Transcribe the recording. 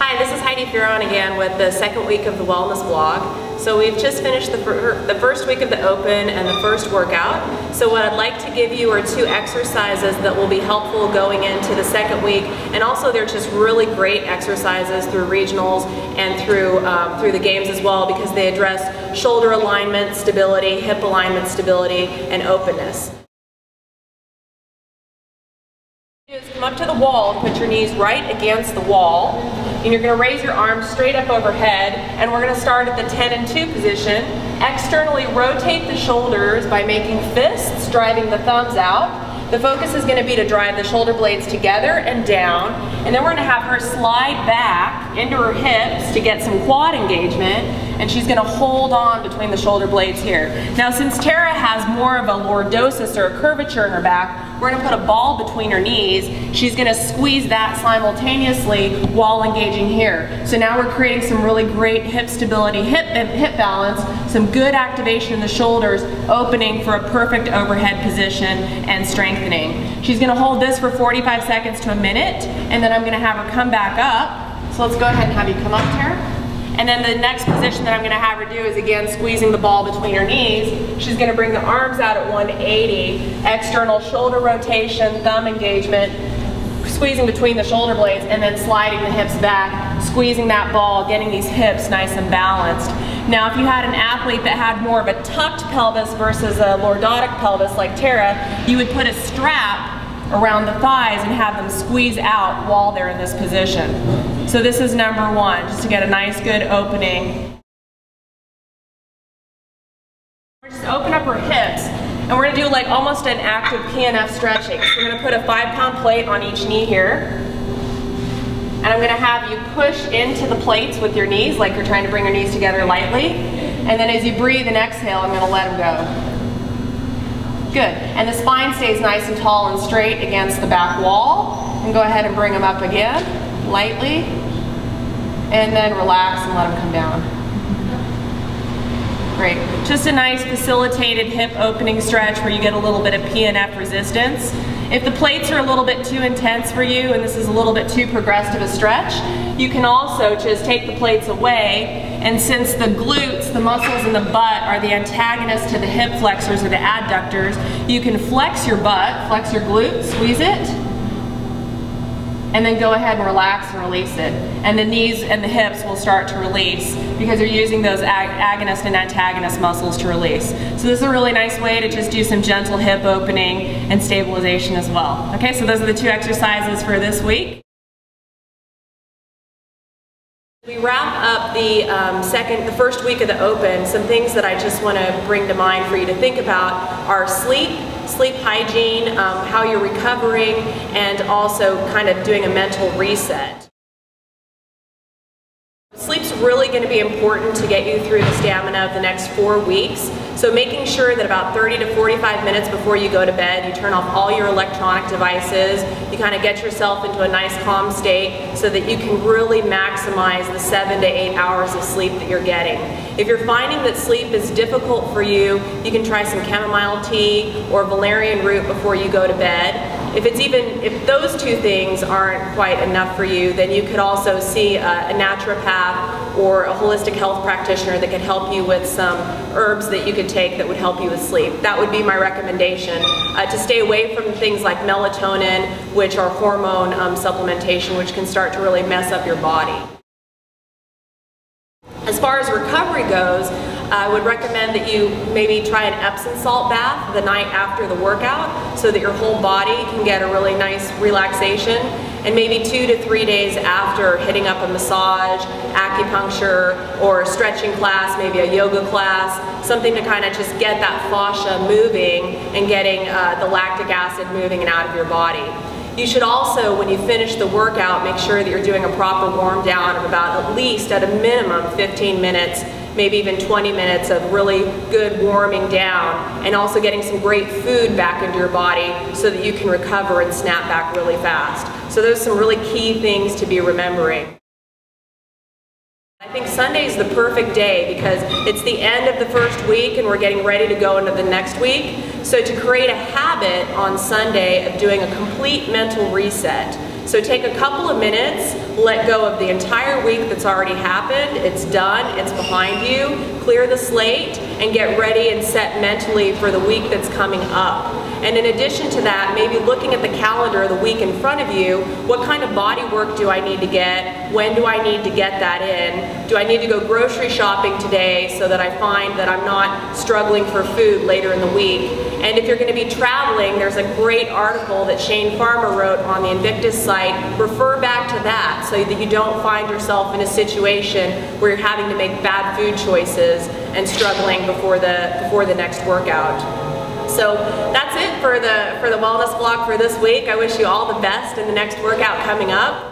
Hi, this is Heidi Fearon again with the second week of the Wellness Blog. So we've just finished the first week of the Open and the first workout. So what I'd like to give you are 2 exercises that will be helpful going into the second week, and also they're just really great exercises through regionals and through the games as well, because they address shoulder alignment, stability, hip alignment, stability, and openness. Come up to the wall, put your knees right against the wall, and you're going to raise your arms straight up overhead, and we're going to start at the 10 and 2 position. Externally rotate the shoulders by making fists, driving the thumbs out. The focus is going to be to drive the shoulder blades together and down, and then we're going to have her slide back into her hips to get some quad engagement, and she's going to hold on between the shoulder blades here. Now, since Tara has more of a lordosis or a curvature in her back, we're going to put a ball between her knees. She's going to squeeze that simultaneously while engaging here. So now we're creating some really great hip stability, hip balance, some good activation in the shoulders, opening for a perfect overhead position and strengthening. She's going to hold this for 45 seconds to a minute, and then I'm going to have her come back up. So let's go ahead and have you come up, Tara. And then the next position that I'm going to have her do is, again, squeezing the ball between her knees. She's going to bring the arms out at 180, external shoulder rotation, thumb engagement, squeezing between the shoulder blades, and then sliding the hips back, squeezing that ball, getting these hips nice and balanced. Now, if you had an athlete that had more of a tucked pelvis versus a lordotic pelvis like Tara, you would put a strap around the thighs and have them squeeze out while they're in this position. So this is number 1, just to get a nice good opening. We're just open up her hips, and we're going to do like almost an active PNF stretching. So we're going to put a 5-pound plate on each knee here, and I'm going to have you push into the plates with your knees like you're trying to bring your knees together lightly, and then as you breathe and exhale, I'm going to let them go. Good, and the spine stays nice and tall and straight against the back wall. And go ahead and bring them up again, lightly, and then relax and let them come down. Great, just a nice facilitated hip opening stretch where you get a little bit of PNF resistance. If the plates are a little bit too intense for you and this is a little bit too progressive a stretch, you can also just take the plates away, and since the glutes, the muscles in the butt, are the antagonists to the hip flexors or the adductors, you can flex your butt, flex your glutes, squeeze it, and then go ahead and relax and release it. And the knees and the hips will start to release because you're using those agonist and antagonist muscles to release. So this is a really nice way to just do some gentle hip opening and stabilization as well. Okay, so those are the 2 exercises for this week. We wrap up the first week of the Open. Some things that I just want to bring to mind for you to think about are sleep hygiene, how you're recovering, and also kind of doing a mental reset. Sleep's really going to be important to get you through the stamina of the next 4 weeks. So making sure that about 30 to 45 minutes before you go to bed, you turn off all your electronic devices, you kind of get yourself into a nice calm state so that you can really maximize the 7 to 8 hours of sleep that you're getting. If you're finding that sleep is difficult for you, you can try some chamomile tea or valerian root before you go to bed. If those 2 things aren't quite enough for you, then you could also see a naturopath or a holistic health practitioner that could help you with some herbs that you could take that would help you with sleep. That would be my recommendation. To stay away from things like melatonin, which are hormone supplementation, which can start to really mess up your body. As far as recovery goes, I would recommend that you maybe try an Epsom salt bath the night after the workout so that your whole body can get a really nice relaxation, and maybe 2 to 3 days after hitting up a massage, acupuncture, or a stretching class, maybe a yoga class, something to kind of just get that fascia moving and getting the lactic acid moving and out of your body. You should also, when you finish the workout, make sure that you're doing a proper warm down of about at least, at a minimum, 15 minutes, maybe even 20 minutes of really good warming down, and also getting some great food back into your body so that you can recover and snap back really fast. So those are some really key things to be remembering. I think Sunday is the perfect day because it's the end of the first week and we're getting ready to go into the next week. So to create a habit on Sunday of doing a complete mental reset. So take a couple of minutes, let go of the entire week that's already happened. It's done, it's behind you. Clear the slate and get ready and set mentally for the week that's coming up. And in addition to that, maybe looking at the calendar of the week in front of you, what kind of body work do I need to get? When do I need to get that in? Do I need to go grocery shopping today so that I find that I'm not struggling for food later in the week? And if you're going to be traveling, there's a great article that Shane Farmer wrote on the Invictus site. Refer back to that so that you don't find yourself in a situation where you're having to make bad food choices and struggling before the next workout. So that's it for the wellness vlog for this week. I wish you all the best in the next workout coming up.